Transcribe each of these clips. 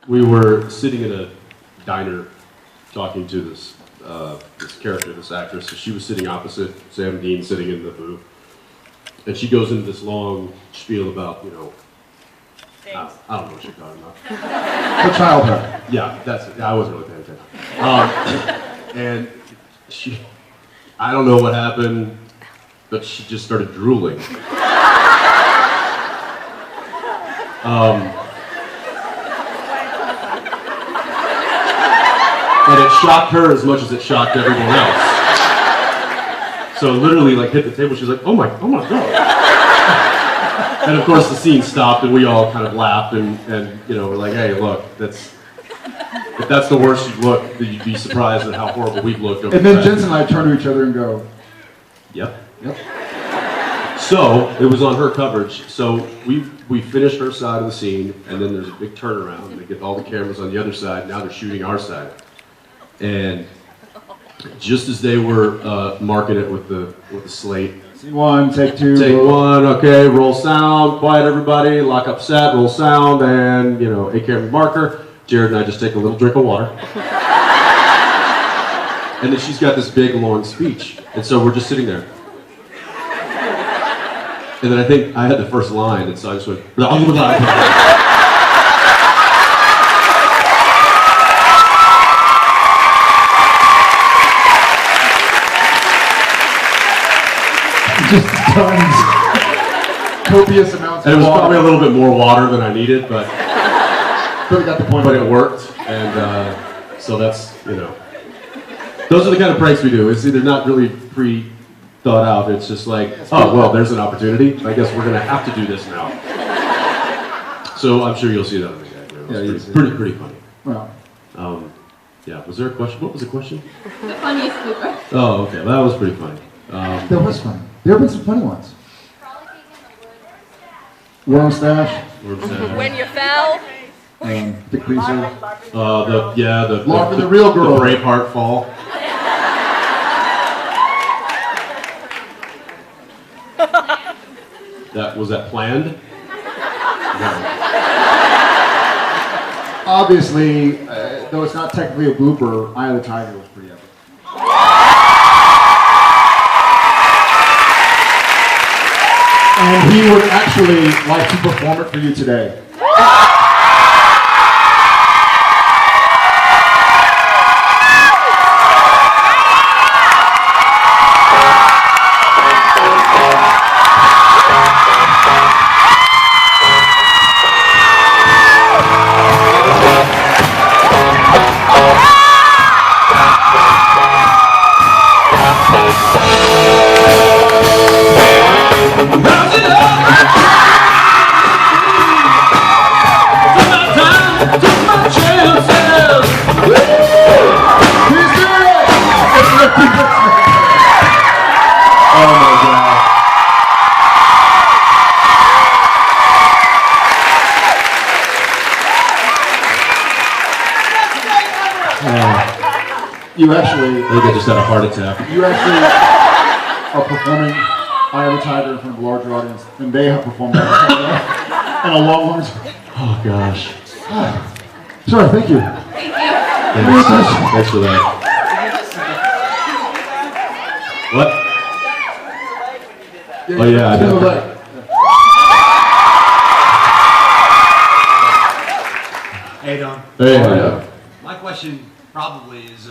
we were sitting in a diner talking to this this character, this actress. So she was sitting opposite Sam Dean, sitting in the booth, and she goes into this long spiel about, you know, I don't know what you're talking about. Her childhood. Yeah, that's it. I wasn't really paying attention. And she, I don't know what happened, but she just started drooling. And it shocked her as much as it shocked everyone else. So literally, like, hit the table. She's like, "Oh my God!" And of course, the scene stopped, and we all kind of laughed, and you know, we're like, "Hey, look, if that's the worst you've looked, you'd be surprised at how horrible we've looked." Over And then the Jensen and I turn to each other and go, "Yep." "Yep." So it was on her coverage. So we finished her side of the scene, and then there's a big turnaround. They get all the cameras on the other side. Now they're shooting our side, and just as they were marking it with the slate. Scene one, take two. Take one, okay, roll sound, quiet everybody, lock up set, roll sound, and, you know, a camera marker. Jared and I just take a little drink of water. And then she's got this big, long speech. And so we're just sitting there. And then I think I had the first line, and so I just went, blah, blah, blah. Just tons, copious amounts And of it was water. probably a little bit more water than I needed, but Got the point. but it worked. And so that's, you know, those are the kind of pranks we do. It's either not really pre-thought out. It's just like, oh, well, there's an opportunity. I guess we're going to have to do this now. So I'm sure you'll see that on the gag. It's pretty funny. Well, Yeah, was there a question? What was the question? The funniest blooper. Oh, okay, well, that was pretty funny. that was funny. There have been some funny ones. Worm stash, When you fell. Dick Greaser. the Lock for the real girl. The Braveheart fall. Was that planned? No. Obviously, though it's not technically a blooper, Eye of the Tiger was pretty epic. And he would actually like to perform it for you today. You actually... I think I just had a heart attack. You actually are performing Eye of the Tiger in front of a larger audience than they have performed in a long time. Oh, gosh. Sorry, thank you. Thanks for that. What? Oh, yeah, I know. Hey, Don. Hey, how are you? My question probably is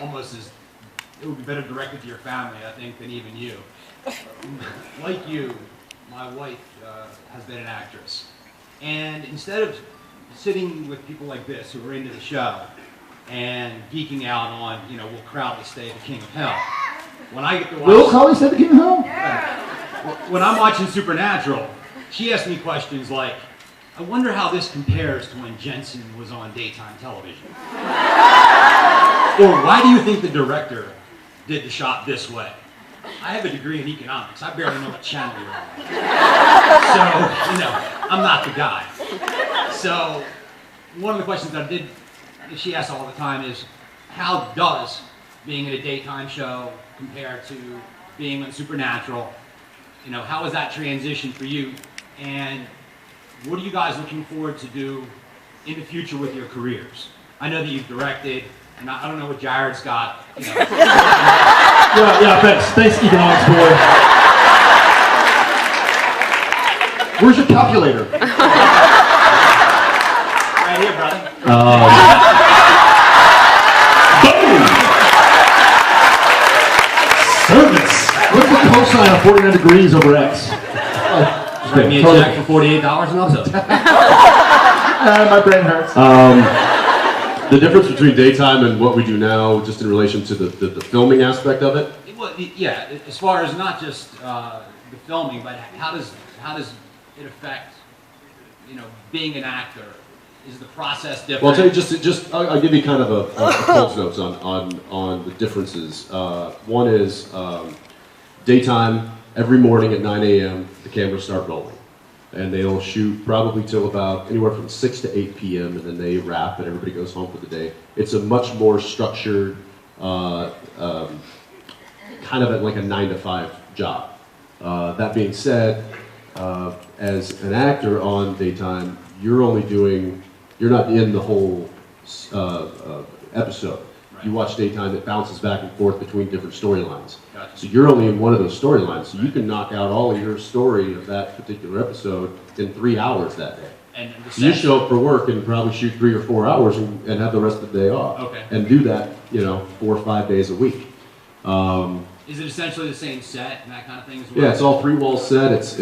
almost as, it would be better directed to your family, I think, than even you. Like you, my wife has been an actress. And instead of sitting with people like this who are into the show and geeking out on, you know, will Crowley stay the king of hell? When I get to watch... Will Crowley stay the king of hell? When I'm watching Supernatural, she asks me questions like, I wonder how this compares to when Jensen was on daytime television. Or why do you think the director did the shot this way? I have a degree in economics. I barely know what channel you're on. So, you know, I'm not the guy. So, one of the questions that she asks all the time is, how does being in a daytime show compare to being on Supernatural? You know, how is that transition for you? And what are you guys looking forward to do in the future with your careers? I know that you've directed, and I don't know what Jared's got. You know. Yeah, thanks, economics boy. Where's your calculator? Right here, brother. Boom! Service. What's the cosine of 49 degrees over x? Write me a check for $48 and I'll tell you. My brain hurts. The difference between daytime and what we do now, just in relation to the filming aspect of it. Well, yeah, as far as not just the filming, but how does it affect, you know, being an actor? Is the process different? Well, I'll tell you I'll give you kind of a Coles notes on the differences. One is daytime. Every morning at 9 a.m. the cameras start rolling, and they'll shoot probably till about anywhere from 6 to 8 p.m. and then they wrap and everybody goes home for the day. It's a much more structured, kind of like a 9 to 5 job. That being said, as an actor on daytime, you're not in the whole episode. Right. You watch daytime, it bounces back and forth between different storylines. Gotcha. So you're only in one of those storylines. So you can knock out all of your story of that particular episode in 3 hours that day. And so you show up for work and probably shoot 3 or 4 hours and have the rest of the day off. Okay. And do that, 4 or 5 days a week. Is it essentially the same set and that kind of thing as well? Yeah, it's all 3-wall set. It's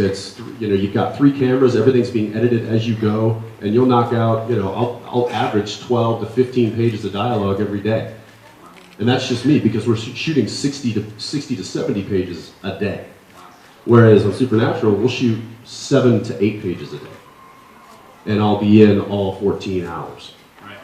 you've got 3 cameras. Everything's being edited as you go, and you'll knock out. I'll average 12 to 15 pages of dialogue every day, and that's just me because we're shooting 60 to 70 pages a day. Whereas on Supernatural, we'll shoot 7 to 8 pages a day, and I'll be in all 14 hours. Right.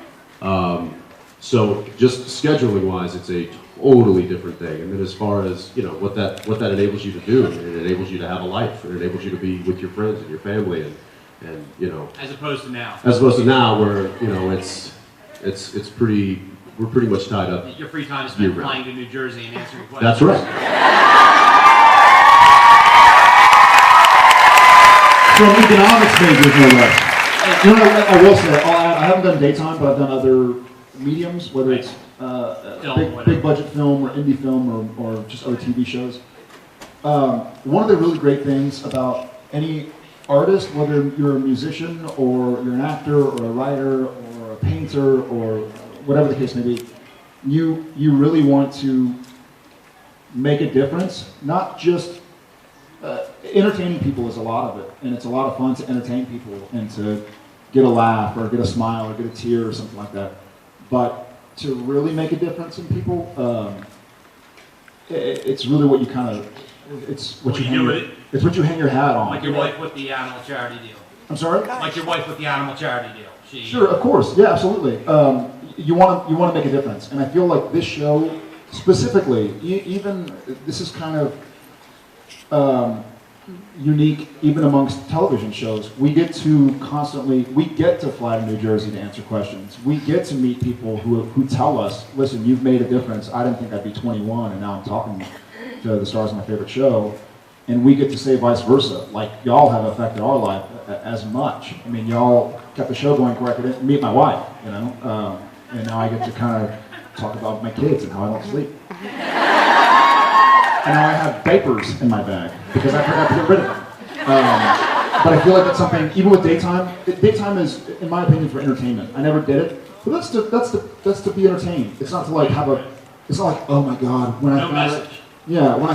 So just scheduling wise, it's a totally different thing. And then as far as what that enables you to do, it enables you to have a life. It enables you to be with your friends and your family, and As opposed to now. As opposed to now, where it's we're pretty much tied up. Your free time is spent flying to New Jersey and answering questions. That's right. From economics majors, no less. I will say, I haven't done daytime, but I've done other mediums, whether it's big budget film or indie film or just other TV shows. One of the really great things about any artist, whether you're a musician or you're an actor or a writer or a painter or whatever the case may be, you really want to make a difference, not just entertaining people is a lot of it, and it's a lot of fun to entertain people and to get a laugh or get a smile or get a tear or something like that. But to really make a difference in people, it's really what you it's what you hang your hat on. Like your wife with the animal charity deal. I'm sorry? Like your wife with the animal charity deal. Sure, of course, yeah, absolutely. You want to make a difference, and I feel like this show specifically, even this is kind of unique even amongst television shows. We get to fly to New Jersey to answer questions. We get to meet people who tell us, listen, you've made a difference. I didn't think I'd be 21 and now I'm talking to the stars of my favorite show. And we get to say vice versa. Like, y'all have affected our life as much. I mean, y'all kept the show going correctly. Meet my wife, and now I get to kind of talk about my kids and how I don't sleep. And now I have diapers in my bag because I forgot to get rid of them. But I feel like that's something, even with daytime is, in my opinion, for entertainment. I never did it, but that's to be entertained. It's not to like it's not like, oh my God, when I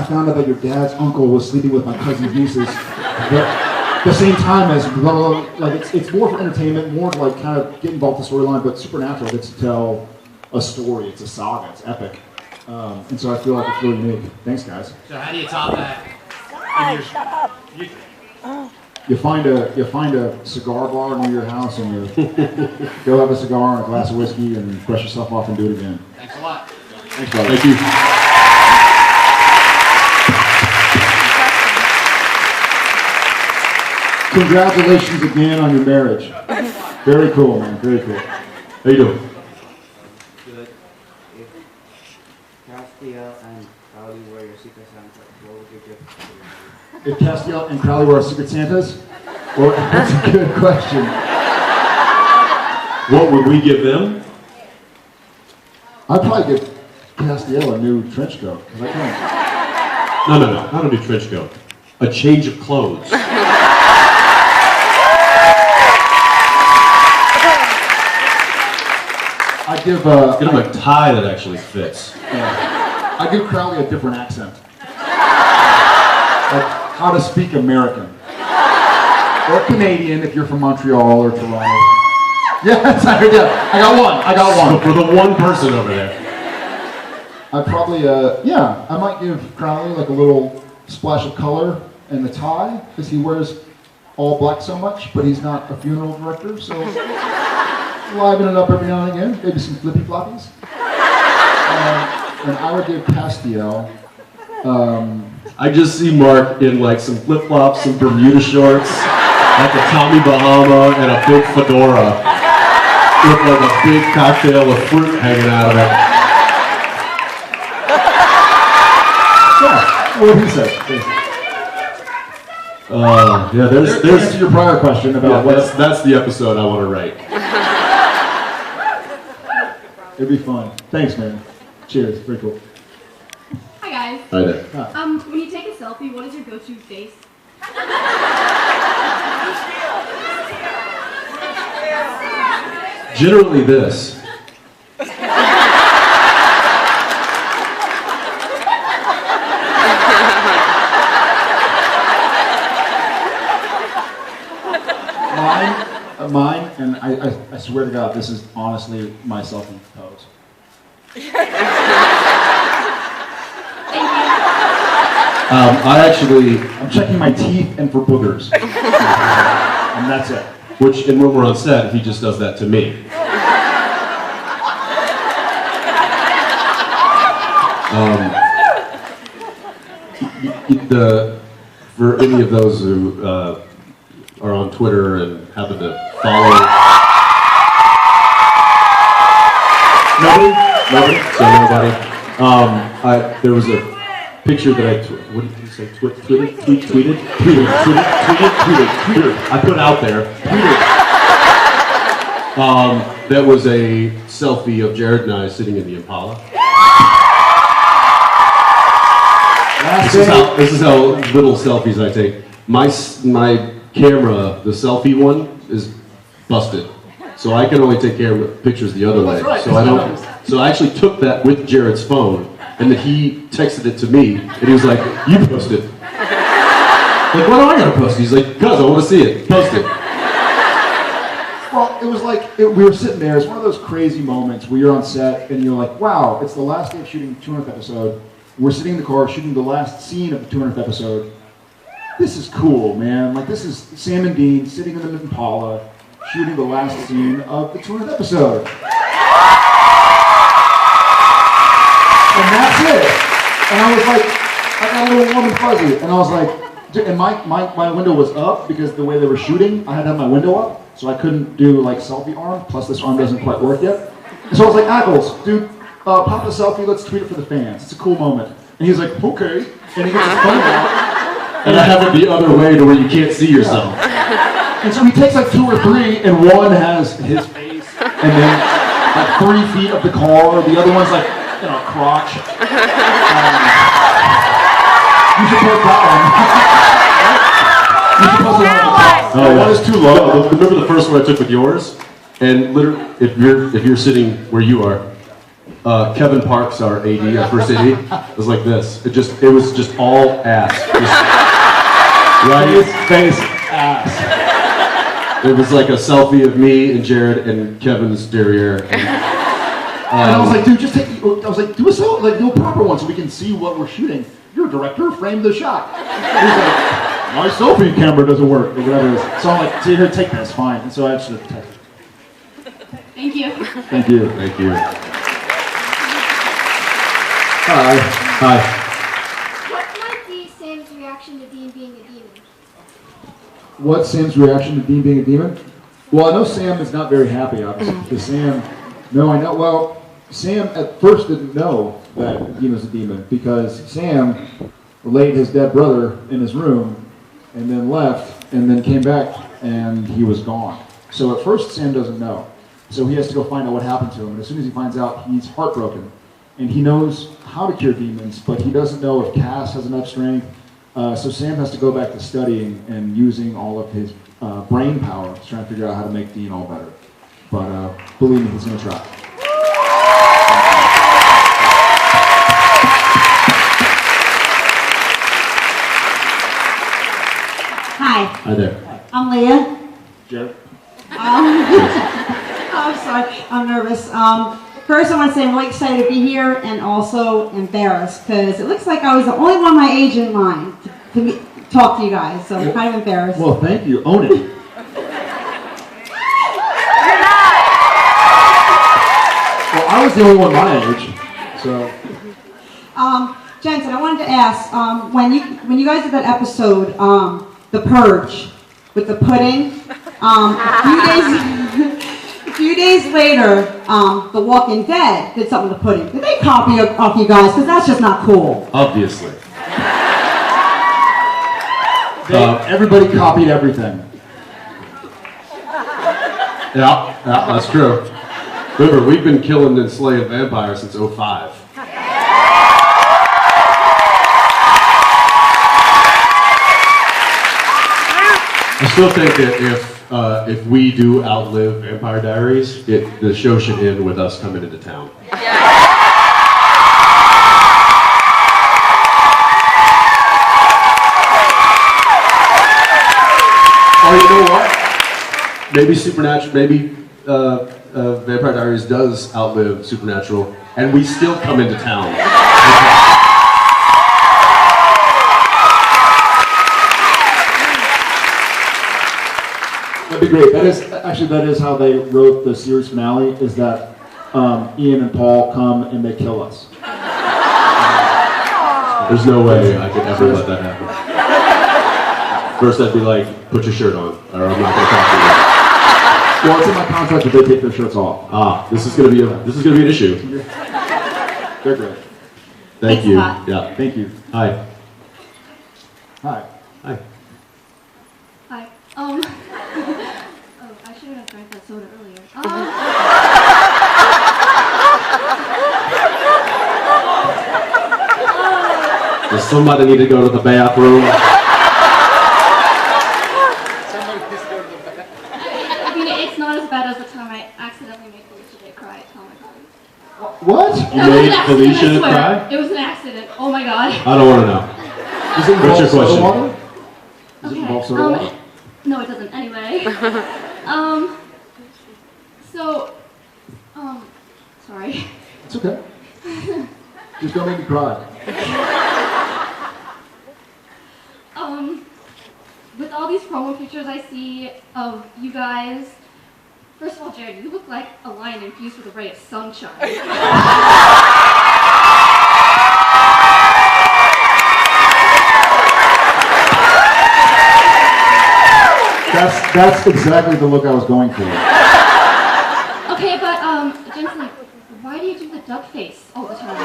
found out that your dad's uncle was sleeping with my cousin's nieces, at the same time as blah, blah, blah. Like it's more for entertainment, more to like kind of get involved in the storyline. But Supernatural gets to tell a story. It's a saga. It's epic. And so I feel like it's really unique. Thanks, guys. So how do you top that? You find a cigar bar near your house and you go have a cigar and a glass of whiskey and brush yourself off and do it again. Thanks a lot. Thanks, brother. Thank you. Congratulations again on your marriage. Very cool, man. Very cool. How you doing? Good. If Castiel and Crowley were your Secret Santa, what would your gift be? If Castiel and Crowley were our Secret Santas? Well, that's a good question. What would we give them? I'd probably give Castiel a new trench coat, because I can't. No, not a new trench coat. A change of clothes. I'd give, Get him a tie that actually fits. I'd give Crowley a different accent. Like, how to speak American. Or Canadian if you're from Montreal or Toronto. Yes, I got one. So for the one person over there. I'd probably, I might give Crowley like a little splash of color in the tie, because he wears all black so much, but he's not a funeral director, so liven it up every now and again, maybe some flippy floppies. And I would give Castiel, I just see Mark in like some flip-flops, some Bermuda shorts, like a Tommy Bahama, and a big fedora, with like a big cocktail with fruit hanging out of it. yeah, what he said. Yeah, To answer your prior question about that's the episode I want to write. it'd be fun. Thanks, man. Cheers. Very cool. Hi guys. Hi there. When you take a selfie, what is your go-to face? Generally this. Mine, and I swear to God, this is honestly my selfie pose. I'm checking my teeth and for boogers. And that's it. Which, and when we're on set, he just does that to me. For any of those who are on Twitter and happen to follow. Nobody? So nobody. There was a picture that what did you say? Tweeted. I put out there. That was a selfie of Jared and I sitting in the Impala. This is how little selfies I take. My camera, the selfie one, is busted, so I can only take pictures the other way. Right. So I don't. So I actually took that with Jared's phone, and then he texted it to me, and he was like, "You post it." Like, why do I gotta post it? He's like, "Cause I want to see it. Post it." Well, it was like, we were sitting there, it's one of those crazy moments where you're on set and you're like, wow, it's the last day of shooting the 200th episode. We're sitting in the car shooting the last scene of the 200th episode. This is cool, man. Like, this is Sam and Dean sitting in the Impala shooting the last scene of the 200th episode. And that's it. And I was like, I got a little warm and fuzzy. And I was like, and my window was up because the way they were shooting, I had to have my window up. So I couldn't do like selfie arm, plus this arm doesn't quite work yet. And so I was like, Ackles, dude, pop a selfie, let's tweet it for the fans. It's a cool moment. And he's like, okay. And he gets his phone out. And I have it the other way to where you can't see yourself. Yeah. And so he takes like 2 or 3, and one has his face, and then like 3 feet of the car. The other one's like, crotch. You should post that one. You should post the one at the top. Oh, yeah. One is too low. No, remember the first one I took with yours? And literally, if you're sitting where you are, Kevin Parks, our AD, our first AD, was like this. It was just all ass. Right? Face, ass. It was like a selfie of me and Jared and Kevin's derriere. And I was like, dude, just take. I was like, do a proper one so we can see what we're shooting. You're a director, frame the shot. He's like, my selfie camera doesn't work, or whatever it is. So I'm like, here, take this, fine. And so I actually protect it. Thank you. Thank you. Thank you. Hi. What might be Sam's reaction to Dean being a demon? What's Sam's reaction to Dean being a demon? Well, I know Sam is not very happy, obviously, because Sam, Sam at first didn't know that Dean was a demon, because Sam laid his dead brother in his room, and then left, and then came back, and he was gone. So at first Sam doesn't know. So he has to go find out what happened to him. And as soon as he finds out, he's heartbroken. And he knows how to cure demons, but he doesn't know if Cass has enough strength. So Sam has to go back to studying and using all of his brain power to try and figure out how to make Dean all better. But believe me, he's going to try. Hi, Hi there. I'm Leah. Jared? I'm sorry, I'm nervous. First, I want to say I'm really excited to be here and also embarrassed because it looks like I was the only one my age in line to talk to you guys, so I'm kind of embarrassed. Well, thank you. Own it. Well, I was the only one my age, so. Jensen, I wanted to ask, when you guys did that episode, The Purge, with the pudding, a few days later, The Walking Dead did something with the pudding. Did they copy off you guys? Because that's just not cool. Obviously. Everybody copied everything. Yeah, that's true. Remember, we've been killing and slaying vampires since '05. I still think that if we do outlive Vampire Diaries, the show should end with us coming into town. Or you know what? Maybe Supernatural, maybe Vampire Diaries does outlive Supernatural, and we still come into town. That'd be great. That is how they wrote the series finale, is that Ian and Paul come and they kill us. There's no way I could ever let that happen. First I'd be like, put your shirt on, or I'm not gonna talk to you. Well, it's in my contract that they take their shirts off. This is gonna be an issue. They're great. Thank you. Scott. Yeah. Thank you. Hi. Hi. Hi. Hi. Oh, I should have drank that soda earlier. Does somebody need to go to the bathroom? I mean, it's not as bad as the time I accidentally made Felicia cry at Comic-Con. What? You That was an made accident, Felicia I swear. cry? It was an accident. Oh my god. I don't want to know. Does it What's your involve soda question? water? Does it Okay. involve soda water? No, it doesn't. Anyway. So, sorry. It's okay. Just don't make me cry. With all these promo pictures I see of you guys, first of all, Jared, you look like a lion infused with a ray of sunshine. That's exactly the look I was going for. Okay, but, Jensen, why do you do the duck face all the time? Are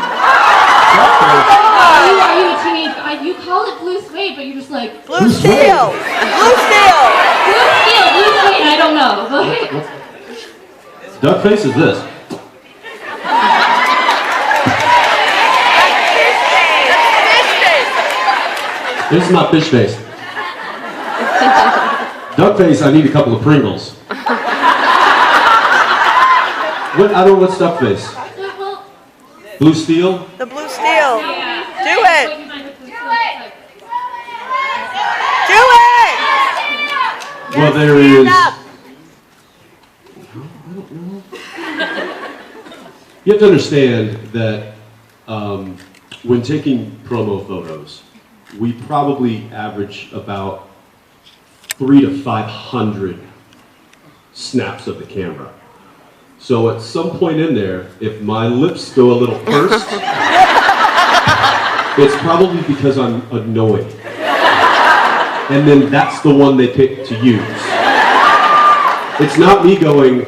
you a teenage guy? You call it blue suede, but you're just like, Blue steel! Blue steel! blue steel, blue suede, I don't know, but... Duck face is this. This is my fish face. Duck face, I need a couple of Pringles. What? I don't know what's duck face. Well, Blue steel? The blue steel! yeah. Do it! What you meant with blue steel, like- Do it! Well, there Stand is. up. You have to understand that when taking promo photos, we probably average about 300 to 500 snaps of the camera. So at some point in there, if my lips go a little pursed, it's probably because I'm annoying. And then that's the one they pick to use. It's not me going,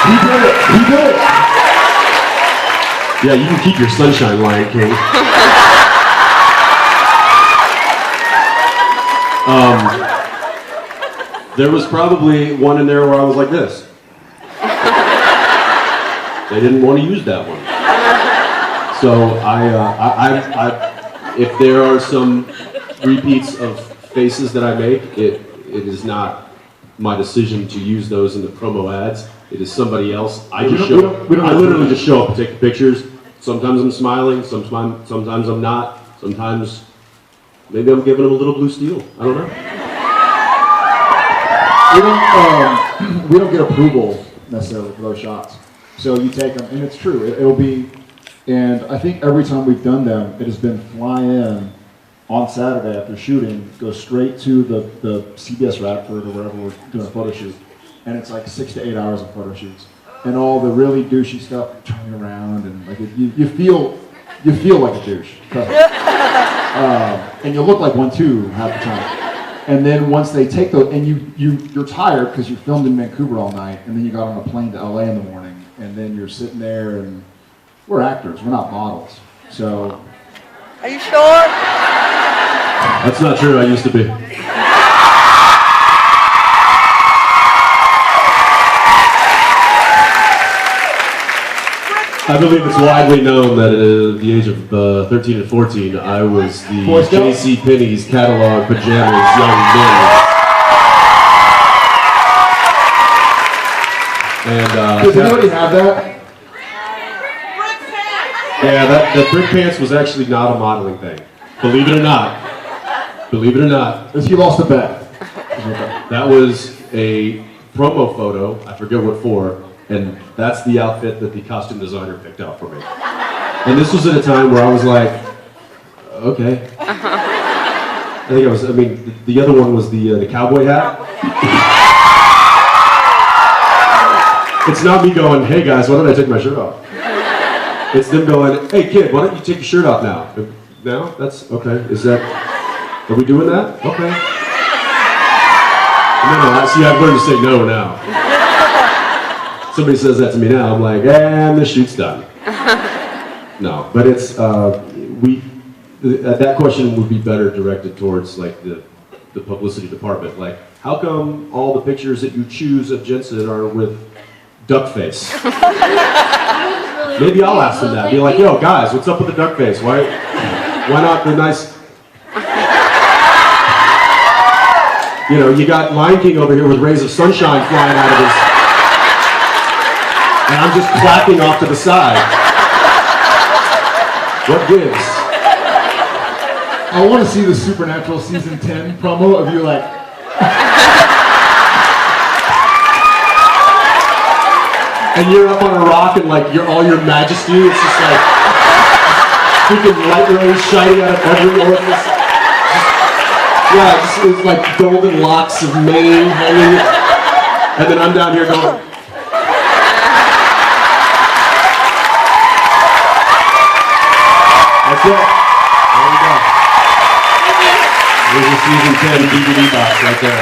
He did it. He did it. yeah, you can keep your sunshine, Lion King. There was probably one in there where I was like this. They didn't want to use that one. So if there are some repeats of faces that I make, it is not my decision to use those in the promo ads. It is somebody else. I literally just show up and take the pictures. Sometimes I'm smiling, sometimes I'm not. Sometimes maybe I'm giving them a little blue steel. I don't know. We don't get approval necessarily for those shots. So you take them, and it's true. It'll be, and I think every time we've done them, it has been fly in on Saturday after shooting, go straight to the CBS Radford or wherever we're doing a photo shoot, and it's like 6 to 8 hours of photo shoots, and all the really douchey stuff turning around, and like you feel like a douche, and you look like one too half the time. And then once they take those, and you're tired because you filmed in Vancouver all night, and then you got on a plane to LA in the morning, and then you're sitting there, and we're actors, we're not models. So. Are you sure? That's not true, I used to be. I believe it's widely known that at the age of 13 and 14, I was the J.C. Penney's catalog pajamas young man. And does anybody have that? Yeah, that brick pants was actually not a modeling thing. Believe it or not. Believe it or not. He lost a bet. That was a promo photo, I forget what for, and that's the outfit that the costume designer picked out for me. And this was at a time where I was like, okay. The other one was the cowboy hat. It's not me going, hey guys, why don't I take my shirt off? It's them going, hey kid, why don't you take your shirt off now? Now? That's, okay, are we doing that? Okay. No, see, I've learned to say no now. Somebody says that to me now, I'm like, and the shoot's done. No, but it's, that question would be better directed towards like the publicity department. Like, how come all the pictures that you choose of Jensen are with duck face? Maybe I'll ask them that. Be like, yo, guys, what's up with the duck face? Why not the nice... You know, you got Lion King over here with rays of sunshine flying out of his... And I'm just clapping off to the side. What gives? I want to see the Supernatural season 10 promo of you like... And you're up on a rock and like all your majesty, it's just like freaking light rays shining out of every orifice. It's like golden locks of mane hanging. And then I'm down here going. That's it. There you go. There's your season 10 DVD box right there.